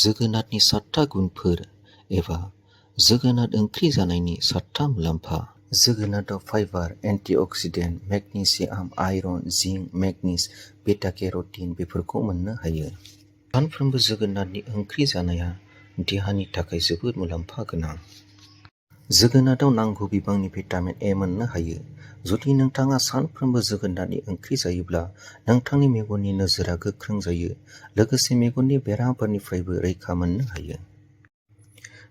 जोगोनारनि 7टा गुनफोर एबा जोगोनार ओंख्रि जानायनि 7टा मुलाम्फा। जोगोनाराव fibre, antioxidant, magnesium, iron, zinc, manganese, beta carotene बेफोरखौ मोननो हायो। सानफ्रोमबो जोगोनारनि ओंख्रि जानाया देहानि थाखाय जोबोद मुलाम्फा गोनां। जोगोनाराव नांगौ बिबांनि भिटामिन ए मोननो हायो। जुदि नोंथाङा सानफ्रोमबो जोगोनारनि ओंख्रि जायोब्ला नोंथांनि मेगननि नोजोरा गोख्रों जायो, लोगोसे मेगननि बेरामफोरनिफ्रायबो रैखा मोननो हायो।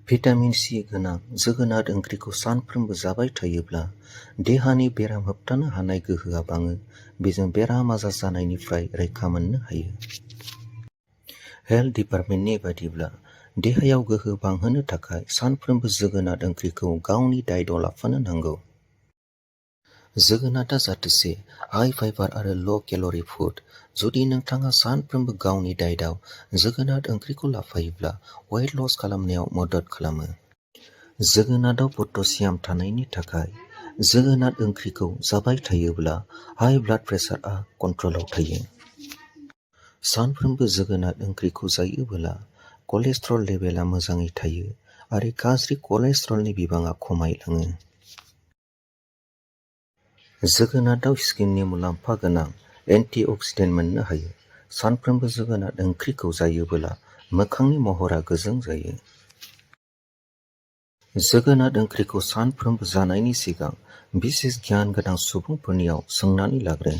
भिटामिन सि गोनां जोगोनार ओंख्रिखौ सानफ्रोमबो जाबाय थायोब्ला देहानि बेराम होबथानो हानाय गोहोआ बाङो, बेजों बेराम आजार जानायनिफ्राय रैखा मोननो हायो। हेल्थ डिपार्टमेन्टनि बायदिब्ला देहायाव गोहो बांहोनो थाखाय सानफ्रोमबो जोगोनार ओंख्रिखौ गावनि डाइटआव लाफानो नांगौ। जोगोनारआ जाथोसे हाइ फाइबार आरो ल' केल'रि फुड। जुदि नोंथाङा सानफ्रोमबो गावनि डाइटआव जोगोनार ओंख्रिखौ लाफायोब्ला वेट लस खालामनायाव मदद खालामो। जोगोनाराव पटेसियाम थानायनि थाखाय जोगोनार ओंख्रिखौ जाबाय थायोब्ला हाइ ब्लाड प्रेसारआ कन्ट्रलाव थायो। सानफ्रोमबो जोगोनार ओंख्रिखौ जायोबोला कलेस्ट्रल लेभेलआ मोजाङै थायो आरो गाज्रि कलेस्ट्रलनि बिबाङा खमायलाङो। जोगोनाराव स्किननि मुलाम्फा गोनां एन्टिअक्सिडेन्ट मोननो हायो। सानफ्रोमबो जोगोनार ओंख्रिखौ जायोबोला मोखांनि महरा गोजों जायो। जोगोनार ओंख्रिखौ सानफ्रोमबो जानायनि सिगां बिसेस गियान गोनां सुबुंफोरनियाव सोंनानै लाग्रो।